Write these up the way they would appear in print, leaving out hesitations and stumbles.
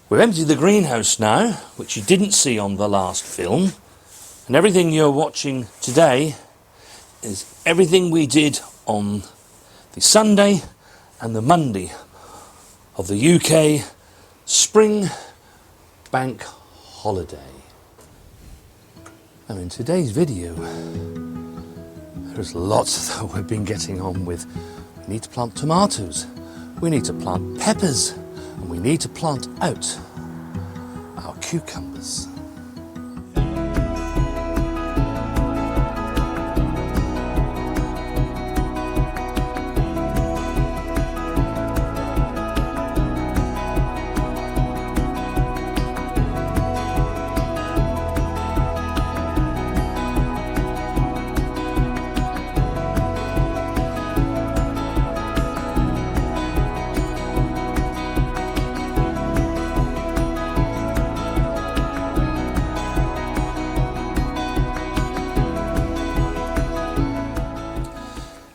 We've emptied the greenhouse now, which you didn't see on the last film, and everything you're watching today is everything we did on the Sunday and the Monday of the UK spring bank holiday. Now in today's video, there's lots that we've been getting on with. We need to plant tomatoes, we need to plant peppers, and we need to plant out our cucumbers.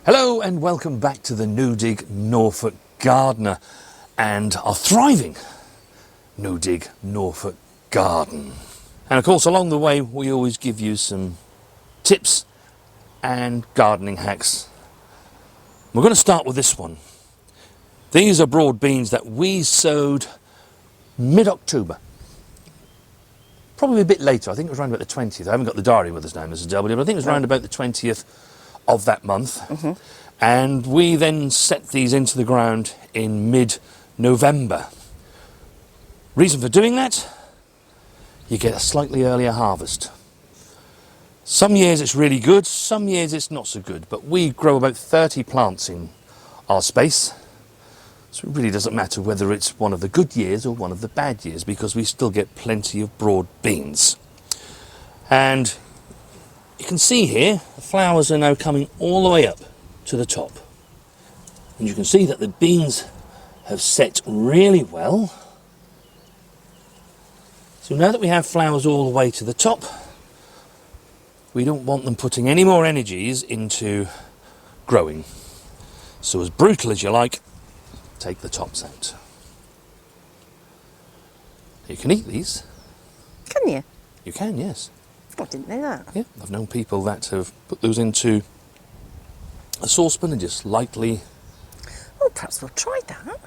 Hello and welcome back to the No Dig Norfolk Gardener and our thriving No Dig Norfolk garden. And of course along the way we always give you some tips and gardening hacks. We're going to start with this one. These are broad beans that we sowed mid-October. Probably a bit later, I think it was around about the 20th. I haven't got the diary with us now, Mrs. W, but I think it was around about the 20th of that month. And we then set these into the ground in mid-November. Reason for doing that? You get a slightly earlier harvest. Some years it's really good, some years it's not so good, but we grow about 30 plants in our space, so it really doesn't matter whether it's one of the good years or one of the bad years, because we still get plenty of broad beans. And you can see here, the flowers are now coming all the way up to the top. And you can see that the beans have set really well. So now that we have flowers all the way to the top, we don't want them putting any more energies into growing. So as brutal as you like, take the tops out. You can eat these. Can you? You can, yes. I didn't know that. Yeah, I've known people that have put those into a saucepan and just lightly... Oh, perhaps we'll try that.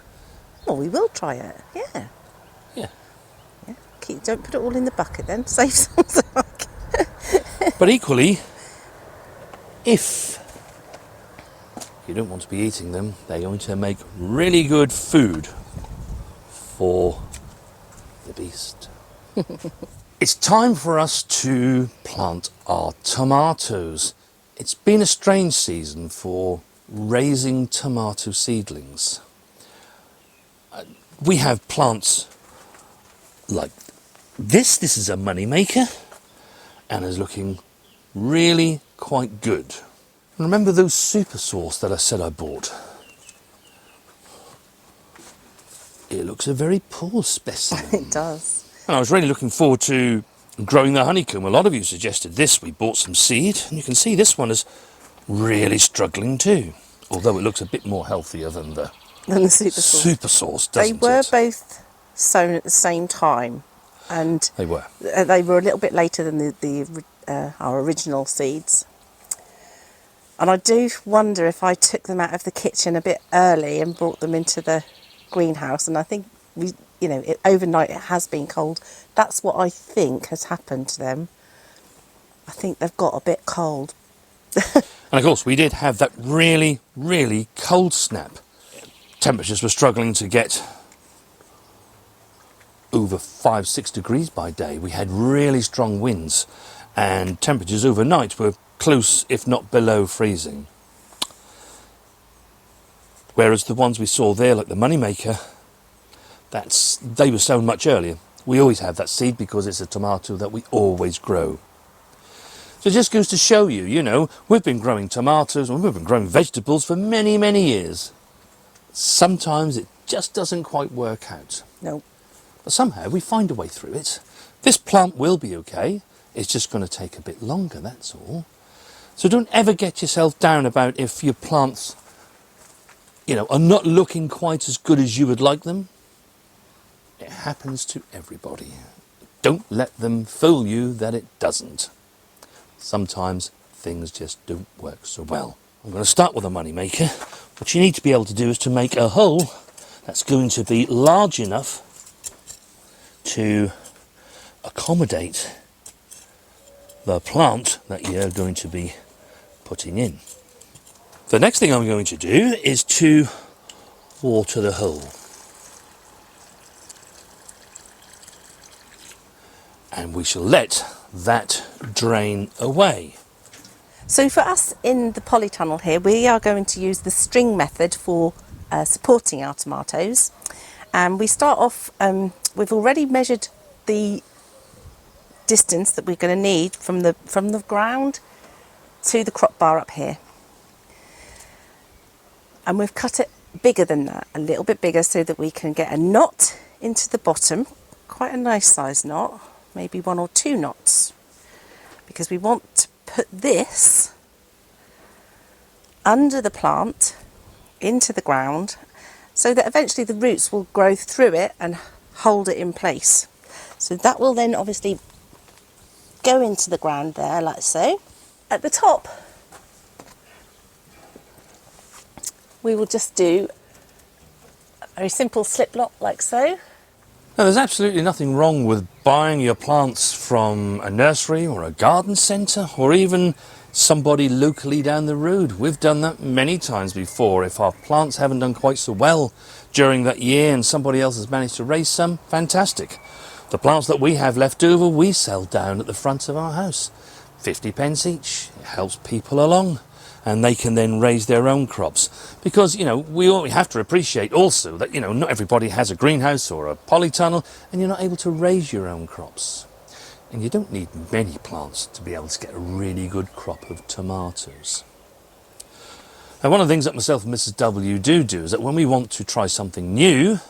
Well, we will try it, yeah. Yeah. Don't put it all in the bucket then, save some. But equally, if you don't want to be eating them, they're going to make really good food for the beast. It's time for us to plant our tomatoes. It's been a strange season for raising tomato seedlings. We have plants like this. This is a money maker and is looking really quite good. Remember those super sauce that I said I bought? It looks a very poor specimen. It does. And I was really looking forward to growing the honeycomb. A lot of you suggested this. We bought some seed, and you can see this one is really struggling too. Although it looks a bit more healthier than the super sauce, doesn't it? They were both sown at the same time, and they were a little bit later than our original seeds. And I do wonder if I took them out of the kitchen a bit early and brought them into the greenhouse, and I think overnight it has been cold. That's what I think has happened to them. I think they've got a bit cold. And of course we did have that really, really cold snap. Temperatures were struggling to get over 5-6 degrees by day. We had really strong winds, and temperatures overnight were close, if not below, freezing. Whereas the ones we saw there, like the moneymaker, they were sown much earlier. We always have that seed because it's a tomato that we always grow. So it just goes to show you, we've been growing tomatoes and we've been growing vegetables for many, many years. Sometimes it just doesn't quite work out. No. But somehow we find a way through it. This plant will be okay. It's just going to take a bit longer, that's all. So don't ever get yourself down about if your plants, are not looking quite as good as you would like them. It happens to everybody. Don't let them fool you that it doesn't. Sometimes things just don't work so well. I'm going to start with a money maker. What you need to be able to do is to make a hole that's going to be large enough to accommodate the plant that you're going to be putting in. The next thing I'm going to do is to water the hole. And we shall let that drain away. So for us in the polytunnel here, we are going to use the string method for supporting our tomatoes. And we start off, we've already measured the distance that we're going to need from the ground to the crop bar up here. And we've cut it bigger than that, a little bit bigger, so that we can get a knot into the bottom, quite a nice size knot, maybe 1 or 2 knots, because we want to put this under the plant into the ground so that eventually the roots will grow through it and hold it in place. So that will then obviously go into the ground there like so. At the top we will just do a very simple slip knot like so. Now, there's absolutely nothing wrong with buying your plants from a nursery or a garden centre or even somebody locally down the road. We've done that many times before. If our plants haven't done quite so well during that year and somebody else has managed to raise some, fantastic. The plants that we have left over, we sell down at the front of our house. 50p each. It helps people along. And they can then raise their own crops. Because, you know, we have to appreciate also that, you know, not everybody has a greenhouse or a polytunnel, and you're not able to raise your own crops. And you don't need many plants to be able to get a really good crop of tomatoes. Now, one of the things that myself and Mrs. W do is that when we want to try something new,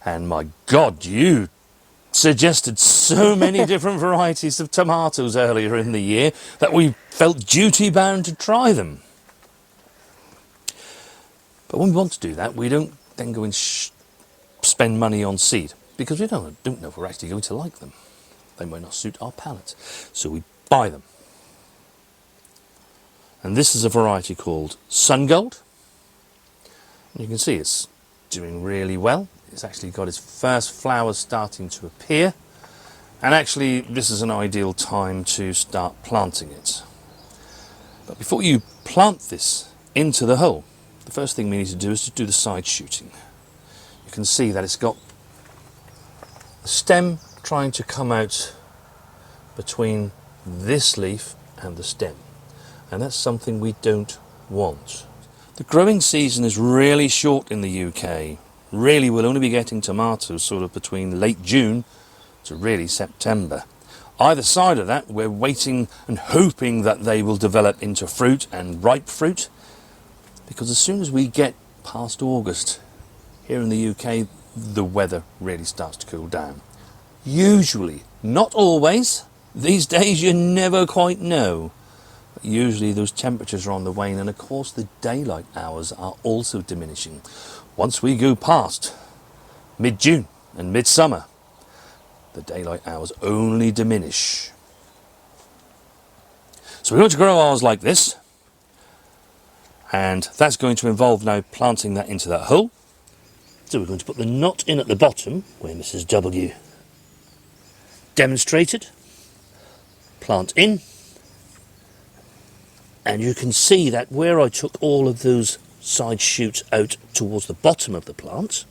and my God, you suggested so many different varieties of tomatoes earlier in the year that we felt duty bound to try them. But when we want to do that, we don't then go and spend money on seed, because we don't know if we're actually going to like them. They might not suit our palate, so we buy them. And this is a variety called Sun Gold. And you can see it's doing really well. It's actually got its first flowers starting to appear, and actually this is an ideal time to start planting it. But before you plant this into the hole, the first thing we need to do is to do the side shooting. You can see that it's got the stem trying to come out between this leaf and the stem, and that's something we don't want. The growing season is really short in the UK. Really, we'll only be getting tomatoes sort of between late June to really September. Either side of that, we're waiting and hoping that they will develop into fruit and ripe fruit, because as soon as we get past August, here in the UK, the weather really starts to cool down. Usually, not always. These days you never quite know. But usually those temperatures are on the wane, and of course the daylight hours are also diminishing. Once we go past mid-June and midsummer, the daylight hours only diminish. So we're going to grow ours like this, and that's going to involve now planting that into that hole. So we're going to put the knot in at the bottom where Mrs. W demonstrated. Plant in, and you can see that where I took all of those side shoots out towards the bottom of the plant,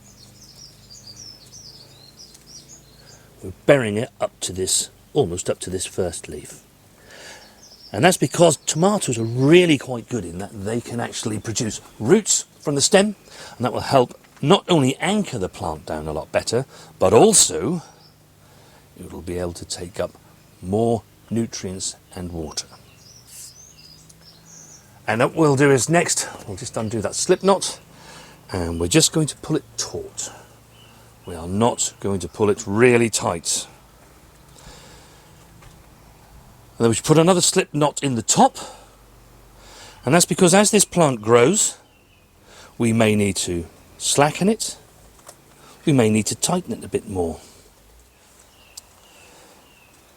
we're burying it up to this, almost up to this first leaf. And that's because tomatoes are really quite good in that they can actually produce roots from the stem, and that will help not only anchor the plant down a lot better, but also it will be able to take up more nutrients and water. And what we'll do is next, we'll just undo that slip knot, and we're just going to pull it taut. We are not going to pull it really tight. And then we should put another slip knot in the top, and that's because as this plant grows, we may need to slacken it, we may need to tighten it a bit more.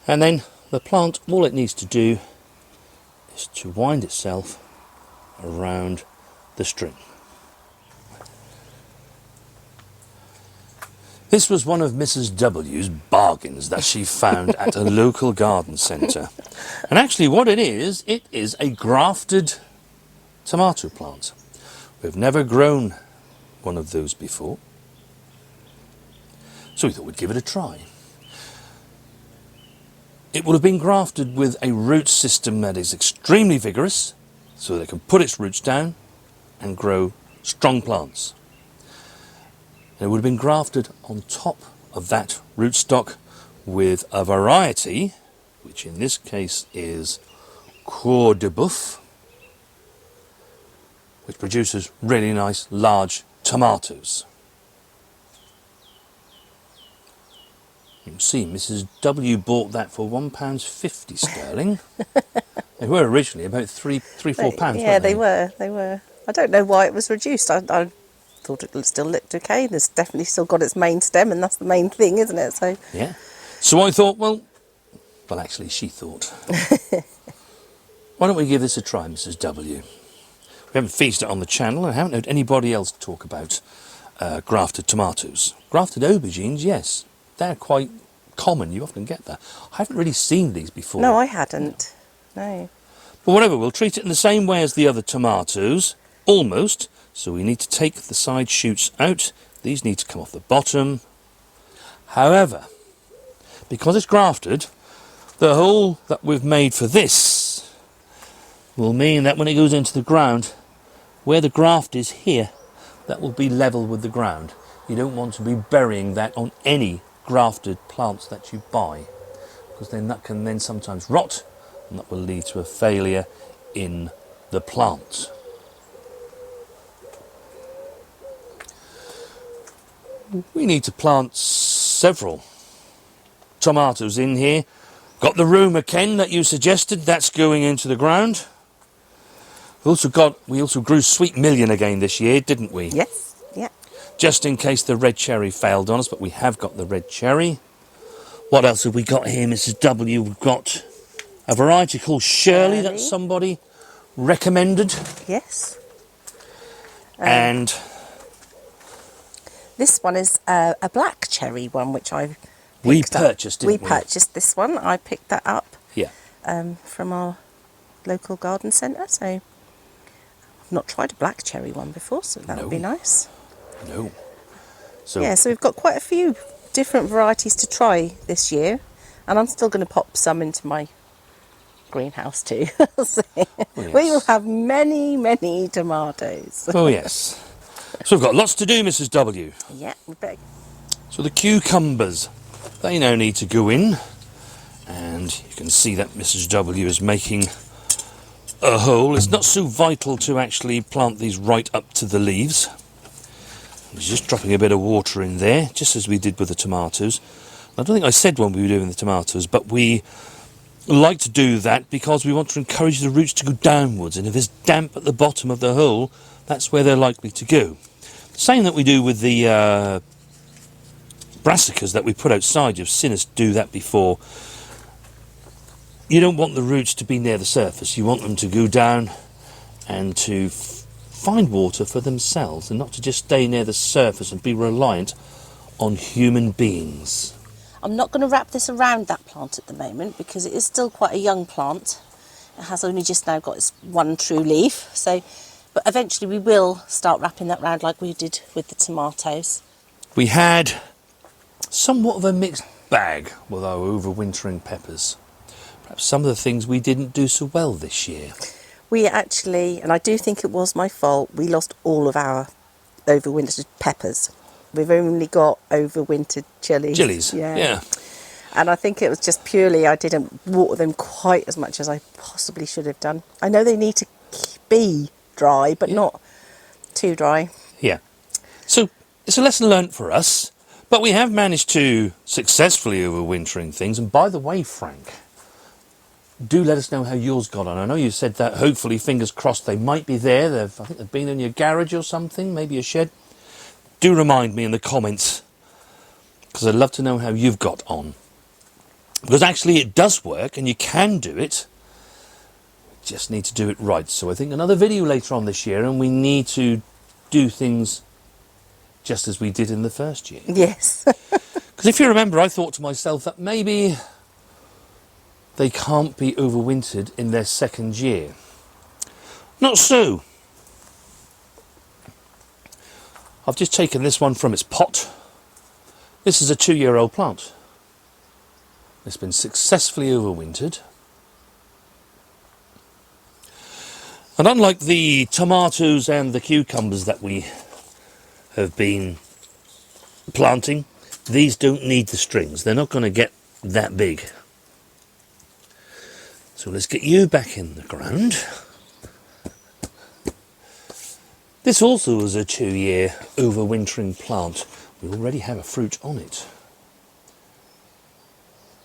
And then the plant, all it needs to do is to wind itself around the string. This was one of Mrs. W's bargains that she found at a local garden centre. And actually what it is a grafted tomato plant. We've never grown one of those before, so we thought we'd give it a try. It will have been grafted with a root system that is extremely vigorous, so that it can put its roots down and grow strong plants. And it would have been grafted on top of that rootstock with a variety, which in this case is Coeur de Boeuf, which produces really nice large tomatoes. You can see Mrs. W bought that for £1.50 sterling. They were originally about £3-4. Yeah, they were. I don't know why it was reduced. I thought it still looked okay. There's definitely still got its main stem, and that's the main thing, isn't it? So yeah. So I thought, well, actually she thought, why don't we give this a try, Mrs. W? We haven't featured it on the channel, and I haven't heard anybody else talk about grafted tomatoes. Grafted aubergines, yes, they're quite common. You often get that. I haven't really seen these before. no, I hadn't. No. But whatever, we'll treat it in the same way as the other tomatoes, almost. So we need to take the side shoots out. These need to come off the bottom. However, because it's grafted, the hole that we've made for this will mean that when it goes into the ground, where the graft is here, that will be level with the ground. You don't want to be burying that on any grafted plants that you buy, because then that can then sometimes rot, and that will lead to a failure in the plant. We need to plant several tomatoes in here. Got the Roma Ken that you suggested, that's going into the ground. We also grew Sweet Million again this year, didn't we? Yes. Yeah. Just in case the red cherry failed on us, but we have got the red cherry. What else have we got here, Mrs. W? We've got a variety called Shirley that somebody recommended. Yes. And this one is a black cherry one, which we purchased, didn't we? We purchased this one. I picked that up Yeah. from our local garden centre. So I've not tried a black cherry one before, so that would be nice. No. So Yeah, so we've got quite a few different varieties to try this year, and I'm still going to pop some into my greenhouse too. So yes. we will have many, many tomatoes. Oh yes. So we've got lots to do, Mrs. W. Yeah, we better. So the cucumbers, they now need to go in, and you can see that Mrs. W is making a hole. It's not so vital to actually plant these right up to the leaves. She's just dropping a bit of water in there, just as we did with the tomatoes. I don't think I said when we were doing the tomatoes, but we like to do that because we want to encourage the roots to go downwards, and if there's damp at the bottom of the hole, that's where they're likely to go. Same that we do with the brassicas that we put outside. You've seen us do that before. You don't want the roots to be near the surface. You want them to go down and to find water for themselves, and not to just stay near the surface and be reliant on human beings. I'm not going to wrap this around that plant at the moment because it is still quite a young plant. It has only just now got its one true leaf. But eventually we will start wrapping that round like we did with the tomatoes. We had somewhat of a mixed bag with our overwintering peppers. Perhaps some of the things we didn't do so well this year. We actually, and I do think it was my fault, we lost all of our overwintered peppers. We've only got overwintered chilies. Chilies, yeah. And I think it was just purely I didn't water them quite as much as I possibly should have done. I know they need to be dry, but not too dry. Yeah. So it's a lesson learnt for us, but we have managed to successfully overwintering things. And by the way, Frank, do let us know how yours got on. I know you said that hopefully, fingers crossed, they might be there. I think they've been in your garage or something, maybe a shed. Do remind me in the comments because I'd love to know how you've got on. Because actually it does work and you can do it, just need to do it right. So I think another video later on this year, and we need to do things just as we did in the first year. Yes. Because if you remember, I thought to myself that maybe they can't be overwintered in their second year. Not so. I've just taken this one from its pot. This is a 2-year-old plant. It's been successfully overwintered. And unlike the tomatoes and the cucumbers that we have been planting, these don't need the strings. They're not going to get that big. So let's get you back in the ground. This also is a 2-year overwintering plant. We already have a fruit on it.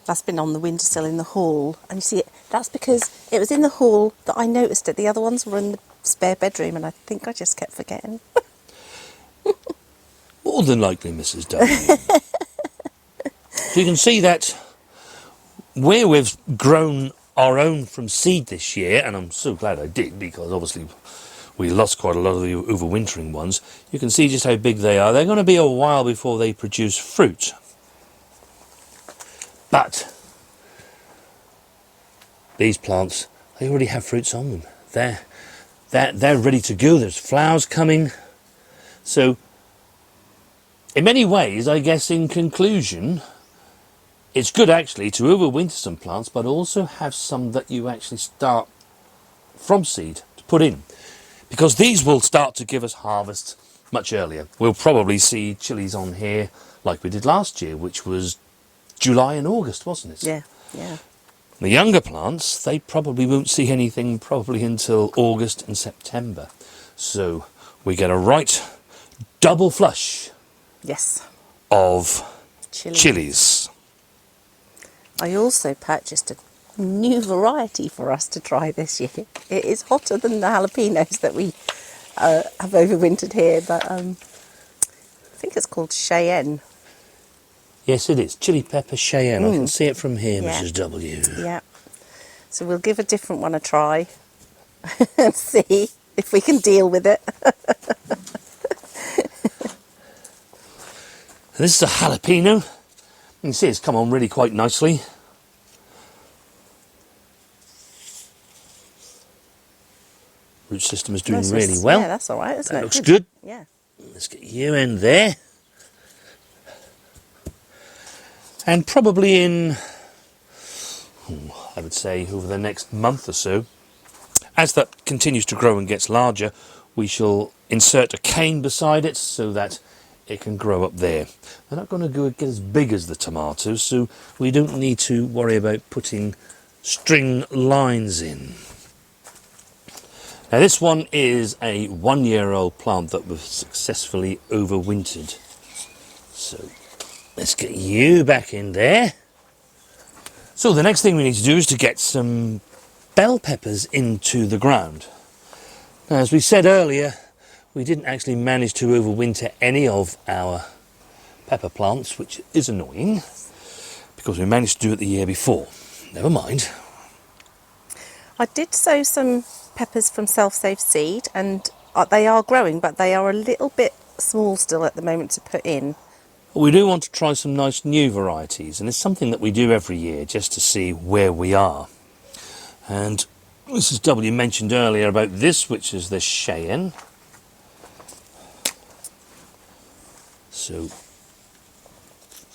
That's been on the windowsill in the hall, and you see it. That's because it was in the hall that I noticed it. The other ones were in the spare bedroom, and I think I just kept forgetting. More than likely, Mrs. W. So you can see that where we've grown our own from seed this year, and I'm so glad I did, because obviously we lost quite a lot of the overwintering ones. You can see just how big they are. They're going to be a while before they produce fruit. But these plants, they already have fruits on them. They're ready to go. There's flowers coming. So in many ways, I guess in conclusion, it's good actually to overwinter some plants, but also have some that you actually start from seed to put in. Because these will start to give us harvest much earlier. We'll probably see chilies on here like we did last year, which was July and August, wasn't it? Yeah, yeah. The younger plants, they probably won't see anything probably until August and September. So we get a right double flush Yes. of chilies. I also purchased a new variety for us to try this year. It is hotter than the jalapenos that we have overwintered here, but I think it's called Cheyenne. Yes, it is. Chili pepper Cheyenne. I can see it from here, Yeah. Mrs. W. Yeah. So we'll give a different one a try and see if we can deal with it. And this is a jalapeno. You can see it's come on really quite nicely. Root system is doing really well. Yeah, that's all right, isn't That it? looks good. Yeah. Let's get you in there. And probably in, I would say, over the next month or so, as that continues to grow and gets larger, we shall insert a cane beside it so that it can grow up there. They're not going to get as big as the tomatoes, so we don't need to worry about putting string lines in. Now this one is a 1-year-old plant that was successfully overwintered. So let's get you back in there. So the next thing we need to do is to get some bell peppers into the ground. Now, as we said earlier, we didn't actually manage to overwinter any of our pepper plants, which is annoying, because we managed to do it the year before. Never mind. I did sow some peppers from self-save seed, and they are growing, but they are a little bit small still at the moment to put in. We do want to try some nice new varieties, and it's something that we do every year just to see where we are. And Mrs. W mentioned earlier about this, which is the Cheyenne. So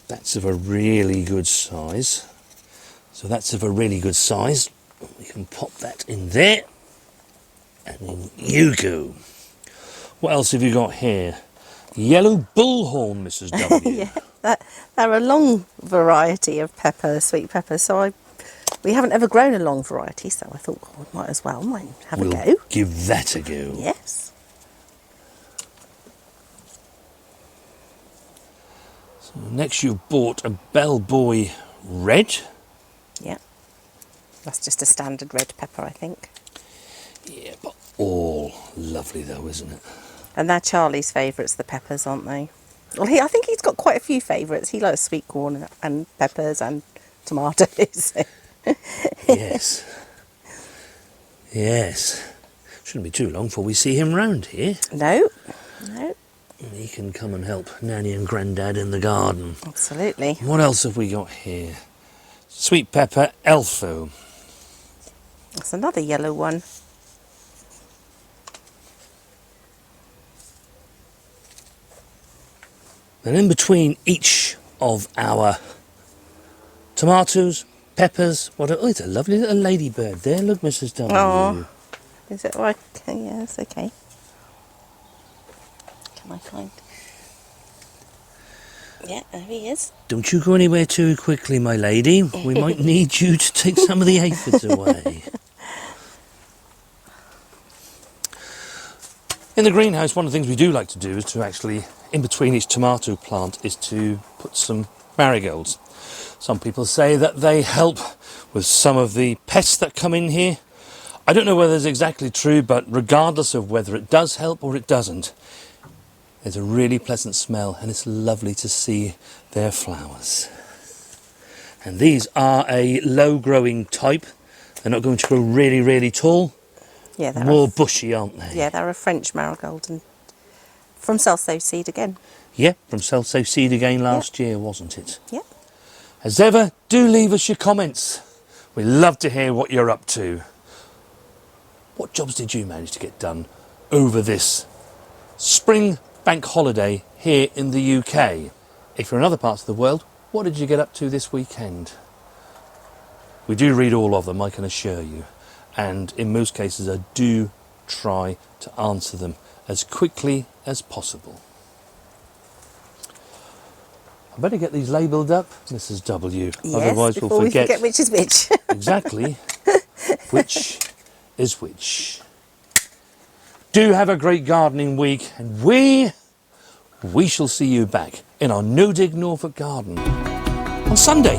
that's of a really good size. We can pop that in there. And then you go. What else have you got here? Yellow bullhorn, Mrs. W. Yeah, they're a long variety of sweet pepper, so we haven't ever grown a long variety, so I thought, we might as well have a go. Give that a go. Yes. So next you bought a Bellboy Red. Yeah. That's just a standard red pepper, I think. Yeah, but all lovely though, isn't it? And they're Charlie's favourites, the peppers, aren't they? Well, I think he's got quite a few favourites. He likes sweet corn and peppers and tomatoes. Yes. Yes. Shouldn't be too long before we see him round here. No, no. He can come and help Nanny and Grandad in the garden. Absolutely. What else have we got here? Sweet pepper elfo. That's another yellow one. And in between each of our tomatoes, peppers, oh, it's a lovely little ladybird there. Look, Mrs. W. Oh, is it right? Yeah, it's okay. Can I find? Yeah, there he is. Don't you go anywhere too quickly, my lady. We might need you to take some of the aphids away. In the greenhouse, one of the things we do like to do is to actually, in between each tomato plant, is to put some marigolds. Some people say that they help with some of the pests that come in here. I don't know whether it's exactly true, but regardless of whether it does help or it doesn't, there's a really pleasant smell and it's lovely to see their flowers. And these are a low growing type. They're not going to grow really, really tall. Yeah, they're more bushy, aren't they? Yeah, they're a French marigold and from Celso seed again. Yeah, from Celso seed again last year, wasn't it? Yeah. As ever, do leave us your comments. We love to hear what you're up to. What jobs did you manage to get done over this spring bank holiday here in the UK? If you're in other parts of the world, what did you get up to this weekend? We do read all of them, I can assure you. And in most cases, I do try to answer them as quickly as possible. I better get these labelled up, Mrs. W. Yes, otherwise before we'll forget which is which. exactly which is which. Do have a great gardening week, and we shall see you back in our No Dig Norfolk garden on Sunday.